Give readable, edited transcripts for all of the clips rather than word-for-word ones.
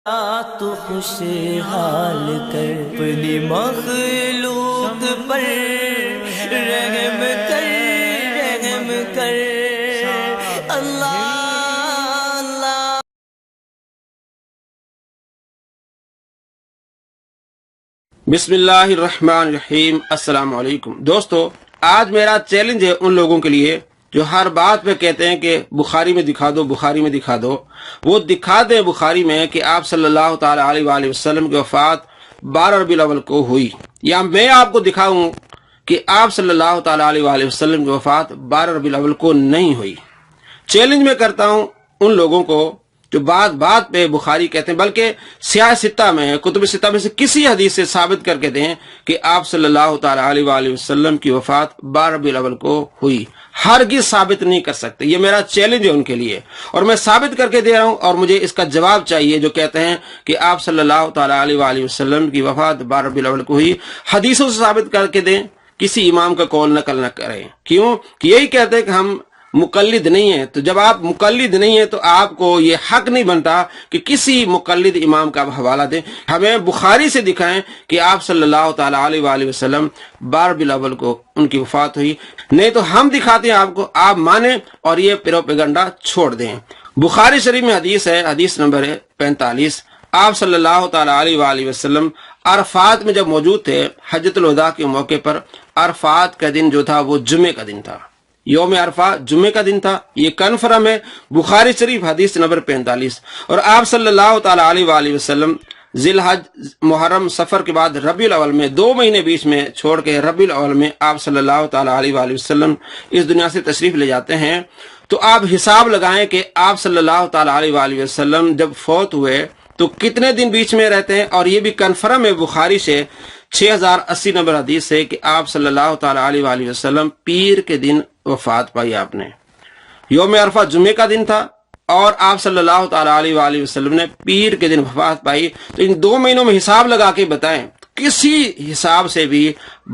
تو خوشحال کر اپنی مخلوق پر رحم کر اللہ اللہ۔ بسم اللہ الرحمن الرحیم۔ السلام علیکم دوستو، آج میرا چیلنج ہے ان لوگوں کے لیے جو ہر بات پہ کہتے ہیں کہ بخاری میں دکھا دو، بخاری میں دکھا دو۔ وہ دکھا دیں بخاری میں کہ آپ صلی اللہ تعالی علیہ وآلہ وسلم کی وفات 12 ربیع الاول کو ہوئی، یا میں آپ کو دکھاؤں کہ آپ صلی اللہ تعالی علیہ وآلہ وسلم کی وفات 12 ربیع الاول کو نہیں ہوئی۔ چیلنج میں کرتا ہوں ان لوگوں کو جو بات بات پہ بخاری کہتے ہیں، بلکہ سیاہ ستہ میں، کتب ستہ میں سے کسی حدیث سے ثابت کر کے دیں کہ آپ صلی اللہ تعالی علیہ وآلہ وسلم کی وفات 12 ربیع الاول کو ہوئی۔ ہرگز ثابت نہیں کر سکتے، یہ میرا چیلنج ہے ان کے لیے، اور میں ثابت کر کے دے رہا ہوں، اور مجھے اس کا جواب چاہیے جو کہتے ہیں کہ آپ صلی اللہ تعالی علیہ وآلہ وسلم کی وفات 12 ربیع الاول کو ہوئی۔ حدیثوں سے ثابت کر کے دیں، کسی امام کا قول نقل نہ کریں۔ کیوں کہ یہی کہتے ہیں کہ ہم مقلد نہیں ہیں، تو جب آپ مقلد نہیں ہیں تو آپ کو یہ حق نہیں بنتا کہ کسی مقلد امام کا حوالہ دیں۔ ہمیں بخاری سے دکھائیں کہ آپ صلی اللہ تعالی علیہ وآلہ وسلم 12 ربیع الاول کو ان کی وفات ہوئی، نہیں تو ہم دکھاتے ہیں آپ کو، آپ مانیں اور یہ پروپیگنڈا چھوڑ دیں۔ بخاری شریف میں حدیث ہے، حدیث نمبر ہے 45۔ آپ صلی اللہ تعالی علیہ وآلہ وسلم عرفات میں جب موجود تھے، حجۃ الوداع کے موقع پر، عرفات کا دن جو تھا وہ جمعے کا دن تھا، یوم عرفہ جمعے کا دن تھا، یہ کنفرم ہے، بخاری شریف حدیث نمبر 45۔ اور آپ صلی اللہ تعالی علیہ وآلہ وسلم ذی الحج محرم سفر کے بعد ربیع الاول میں 2 مہینے بیچ میں چھوڑ کے ربیع الاول میں آپ صلی اللہ تعالی علیہ وآلہ وسلم اس دنیا سے تشریف لے جاتے ہیں۔ تو آپ حساب لگائیں کہ آپ صلی اللہ تعالی علیہ وآلہ وسلم جب فوت ہوئے تو کتنے دن بیچ میں رہتے ہیں، اور یہ بھی کنفرم ہے بخاری سے 6080 نمبر حدیث سے کہ آپ صلی اللہ تعالی علیہ وآلہ وسلم پیر کے دن وفات پائی۔ آپ نے یوم عرفہ جمعے کا دن تھا اور آپ صلی اللہ تعالی علیہ وآلہ وسلم نے پیر کے دن وفات پائی۔ تو ان 2 مہینوں میں حساب لگا کے بتائیں، کسی حساب سے بھی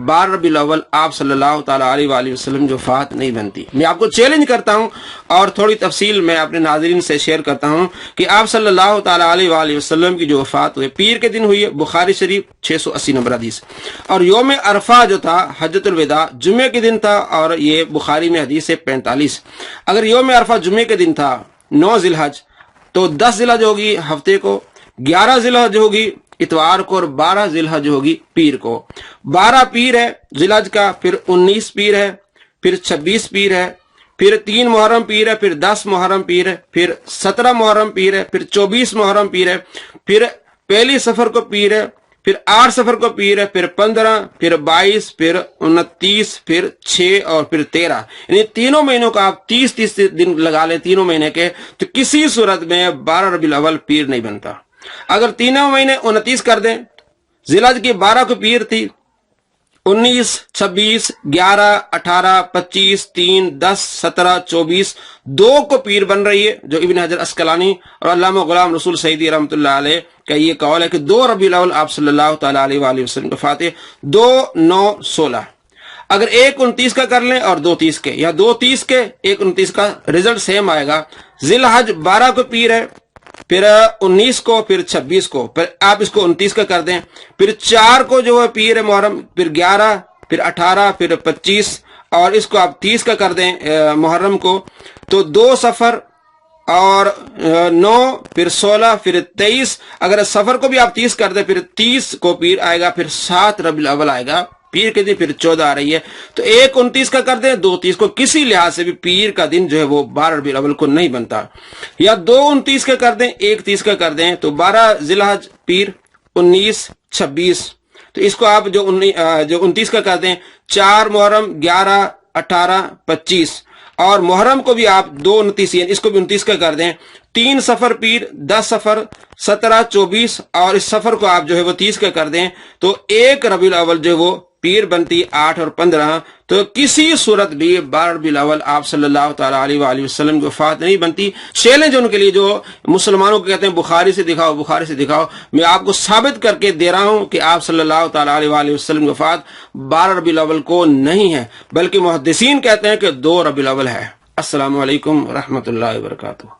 12 ربیع الاول آپ صلی اللہ تعالی علیہ وآلہ وسلم جو وفات نہیں بنتی۔ میں آپ کو چیلنج کرتا ہوں اور تھوڑی تفصیل میں اپنے ناظرین سے شیئر کرتا ہوں کہ آپ صلی اللہ تعالی علیہ وآلہ وسلم کی جو وفات ہوئی پیر کے دن ہوئی ہے، بخاری شریف 680 نمبر حدیث۔ اور یوم عرفہ جو تھا حجۃ الوداع جمعے کے دن تھا، اور یہ بخاری میں حدیث ہے 45۔ اگر یوم عرفہ جمعے کے دن تھا 9 ذی الحج، تو 10 ذی الحج ہوگی ہفتے کو، 11 ذی الحج ہوگی اتوار کو، اور 12 ذی الحج ہوگی پیر کو۔ 12 پیر ہے ذی الحج کا، پھر 19 پیر ہے، پھر 26 پیر ہے، پھر 3 محرم پیر ہے، پھر 10 محرم پیر ہے، پھر 17 محرم پیر ہے، پھر 24 محرم پیر ہے، پھر پہلی سفر کو پیر ہے، پھر 8 سفر کو پیر ہے، پھر 15، پھر 22، پھر 29، پھر 6 اور پھر 13۔ یعنی تینوں مہینوں کا آپ 30 دن لگا لیں تینوں مہینے کے، تو کسی صورت میں 12 ربیع الاول پیر نہیں بنتا۔ اگر تینوں مہینے 29 کر دیں، ذی الحج کی 12 کو پیر تھی، 19، 26، 11، 18، 25، 3، 10، 17، 24، 2 کو پیر بن رہی ہے، جو ابن حجر عسقلانی اور علامہ غلام رسول سعیدی رحمۃ اللہ علیہ کا یہ قول ہے کہ 2 ربیع الاول آپ صلی اللہ تعالی علیہ وآلہ وسلم کو فاتح، 2، 9، 16۔ اگر 1 29 کا کر لیں اور 2 30 کے، یا 2 30 کے 1 29 کا، رزلٹ سیم آئے گا۔ ذی الحج 12 کو پیر ہے، پھر 19 کو، پھر 26 کو، پھر آپ اس کو 29 کا کر دیں، پھر 4 کو جو ہے پیر ہے محرم، پھر 11، پھر 18، پھر 25، اور اس کو آپ 30 کا کر دیں محرم کو، تو 2 سفر اور 9، پھر 16، پھر 23۔ اگر سفر کو بھی آپ 30 کر دیں، پھر 30 کو پیر آئے گا، پھر 7 ربیع الاول آئے گا پیر کے دن، پھر 14 آ رہی ہے، تو 1 29 کا کر دیں، 2 30 کو، کسی لحاظ سے بھی پیر کا دن جو ہے وہ 12 ربیع الاول کو نہیں بنتا۔ یا 2 29 کا کر دیں، 1 30 کا کر دیں، تو 12 ذی الحج پیر، 19، 26۔ تو اس کو آپ جو 29 کا کر دیں، 4 محرم، 11، 18، 25، اور محرم کو بھی آپ 2 29، یعنی اس کو بھی 29 کا کر دیں، 3 سفر پیر، 10 سفر، 17، 24، اور اس سفر کو آپ جو ہے وہ 30 کا کر دیں، تو 1 ربیع الاول جو ہے وہ پیر بنتی 8 اور 15۔ تو کسی صورت بھی 12 ربیع الاول آپ صلی اللہ تعالی علیہ وآلہ وسلم کی وفات نہیں بنتی۔ چیلنج ان کے لیے جو مسلمانوں کو کہتے ہیں بخاری سے دکھاؤ، بخاری سے دکھاؤ، میں آپ کو ثابت کر کے دے رہا ہوں کہ آپ صلی اللہ تعالی علیہ وآلہ وسلم کی وفات 12 ربیع الاول کو نہیں ہے، بلکہ محدثین کہتے ہیں کہ 2 ربیع الاول ہے۔ السلام علیکم ورحمۃ اللہ وبرکاتہ۔